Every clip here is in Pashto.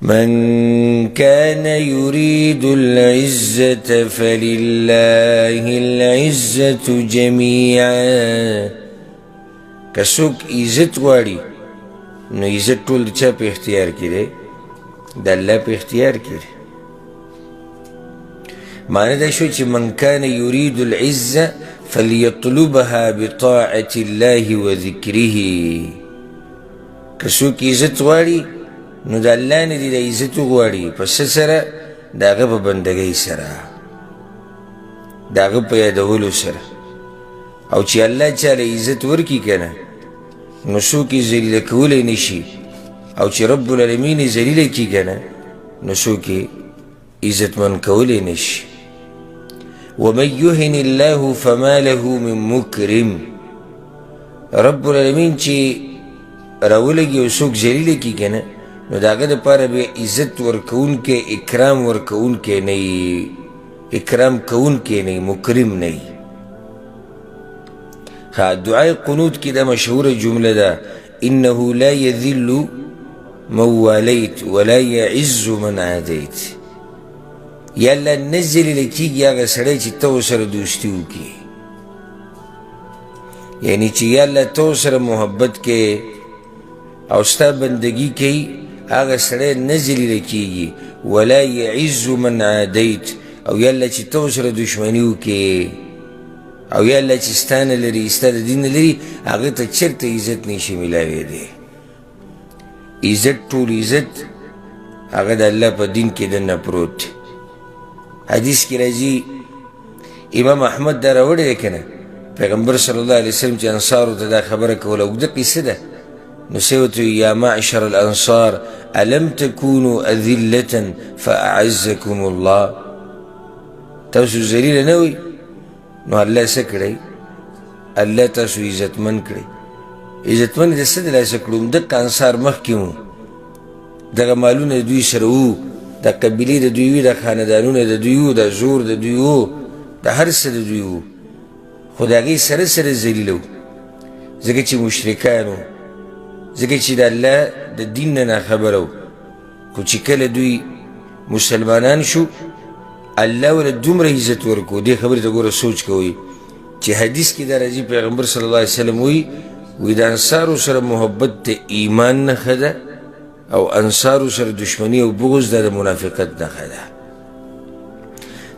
من كان يريد العزة فلله العزة جميعا. کسوک عزت غواړي نو عزت ټول د چا په اختیار کې دی؟ د الله په اختیار کې دی. معنی دا شو چې من کان یرید العزة فلیطلبها بطاعة الله وذکره. کسوک عزت غواړي نو د الله نه دی د عزت غواړي په څه سره؟ د هغه په بندګۍ سره، د هغه په یادولو سره. او چې الله چاله عزت ورکي کنه نو څوک یې ذلیله کولی نشي، او چې رب العالمین یې ذلیله کي کنه نو څوک یې عزتمن کولی نشي. ومن یهن الله فما له من مکرم. رب العالمین چې راولګي او څوک ذلیله کي کنه نو د هغه دپاره بیا عزت ورکوونکی، اکرام ورکوونکی نه وي، اکرام کوونکی نه وي، مکرم نه وي. دعای قنوت کی دا مشهور جمله دا انه لا يذل من والیت ولا يعز من عادیت. یا اللہ نزل لکیگی آگا سڑے چی تو سر دوستیو کی، یعنی چی یا اللہ تو سر محبت کے او ستا بندگی کی آگا سڑے نزل لکیگی. ولا يعز من عادیت، او یا اللہ چی تو سر دشمنیو کی، او یا اللہ چی ستان لری ستا دا دین لری آگه تا چرت عزت نیشی ملاوی دی. عزت طول عزت آگه دا اللہ پا دین کی دن پروت. حدیث کی رازی امام احمد دا راوڑی دیکھنا پیغمبر صلی اللہ علیہ وسلم چی انصارو تا دا خبر کولا اگده قصه دا نسیوتو یا معشر الانصار الم تکونو اذلتا فاعزکم اللہ. تاسو زلیل نوی نو اللہ سکڑی، اللہ تاسو عزتمن کڑی. عزتمن دا سد اللہ سکڑو دق انصار مخ کیمو دا مالون دا دوی سرو، دا قبیلی دا دویو، دا خاندانون دا دویو، دا زور دا دویو، دا هر سد دویو. خدا گئی سر سر زلیلو زکر چی مشرکانو، زکر چی دا اللہ دا دین نا خبرو. کو چی کل دوی مسلمانان شو اللہ ولا دومره عزت ورکو. دی خبری تا گورا سوچ کوئی چی حدیث کی دا رضی پیغمبر صلی اللہ علیہ وسلم وی دا انصارو سر محبت تا ایمان نخدا، او انصارو سر دشمنی او بغض دا منافقت نخدا.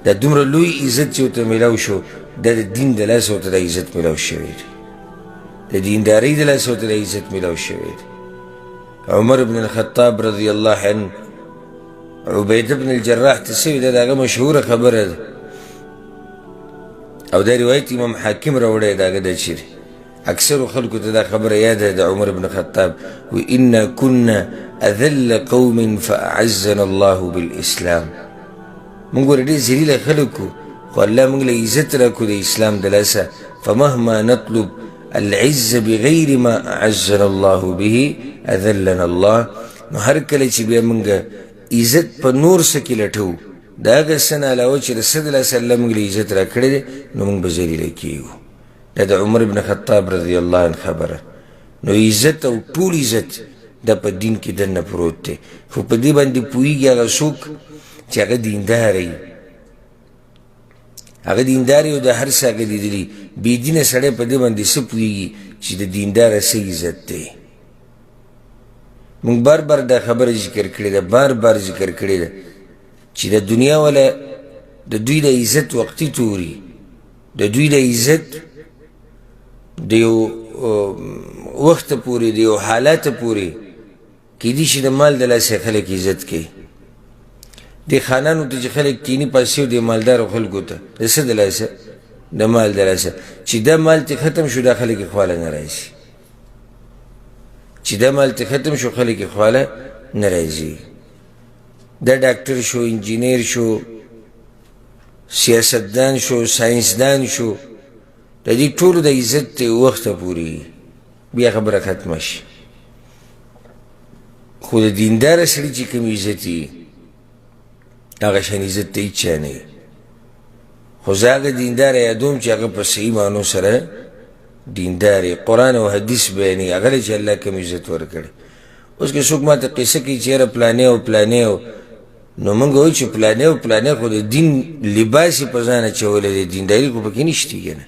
دا دومره لوی عزت چی تا ملاو شو دا دین دلاس ہوتا دا عزت ملاو شوید، دا دین داری دلاس ہوتا دا عزت ملاو شوید. عمر بن الخطاب رضی اللہ عنہ عبید بن الجراح تسوی دا دا مشهور خبر دا او دا روایت امام حاکم روڑے دا دا چیر اکثر خلقو دا خبر یاد دا عمر بن خطاب و انا کننا اذل قوم فاعزنا اللہ بالاسلام. منگو ردی زلیل خلقو خو اللہ منگل عزت راکو دا اسلام دلاسا فمهما نطلب العز بغیر ما اعزنا اللہ به اذلنا اللہ. نو هر کلی چی بیا منگا عزت پا نور سکی لٹھو دا اگا سن علاوہ چی رسد اللہ صلی اللہ منگل عزت را کردے نو منگ بزیلی لکیو. دا عمر بن خطاب رضی اللہ عنہ خبر. نو عزت او طول عزت دا پا دین کی دن پروت تے. خو پا دی باندی پوئی گی آگا سوک چی آگا دینداری، آگا دینداری و دا ہر سا آگا دیدلی بی دین سڑے پا دی باندی سپوئی گی چی دا دیندار سی عزت تے. منگ بار بار دا خبر ذکر کردی دا، بار بار ذکر کردی دا چی دا دنیا والا دا دوی دا عزت وقتی توری، دا دوی دا عزت دیو وقت پوری، دیو حالات پوری کی دیشی دا مال دلا سے خلق عزت کی. دی خانانو تا چی خلق کینی پاسیو دی مالدار خلقو تا دا سا دلا سا دا مال دلا سا چی دا مال تی ختم شو دا خلق خوالا نرائیسی، چی دا مال تی ختم شو خلق خوالا نرائیسی. دا ڈاکٹر شو، انجینیر شو، سیاستدان شو، سائنسدان شو، دا دی طول دا عزت تی وقت پوری بیا خبر ختمش. خود دیندار سری چی کم عزتی آگا شان عزت تی چانی. خوز آگا دیندار یادوم چی آگا پس ایمانو سر دینداری قرآن و حدیث بیانی اگر چی اللہ کم عزت ورکڑی. اوس که څوک ماته قصه کوي چې یاره پلانې او پلانې او نو موږ وایو چې پلانې او پلانې خو د دین لباس یې په ځان اچولی دی دینداري خو پکې نشته که نه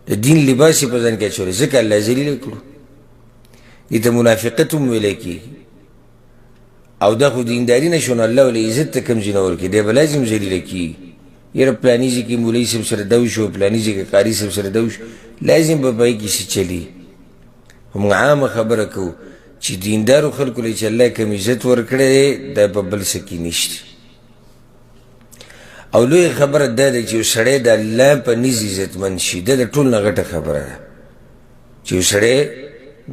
د دین لباس یې په ځان کې اچولی ځکه الله ذلیله کړو دې ته منافقت هم ویلی کېږي او دا خو دینداري نه شو نو الله ولې عزت ته کوم ځای نه ورکوي دی به لازم ذلیله کېږي یاره پلاني ځای کې مولوي صاحب سره ده وشو پلاني ځای کې قاري صاحب سره ده وشو لازم به په هغې کې څه چلي موږ عامه خبره کوو چې دیندارو خلکو له چې الله کوم عزت ورکړی دی دا په بل څه کې نشته او لویه خبره دا ده چې یو سړی د الله په نزد عزتمند شي دا د ټول نه غټه خبره ده چې یو سړی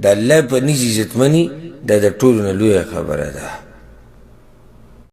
د الله په نزد عزتمني دا د ټولو نه لویه خبره ده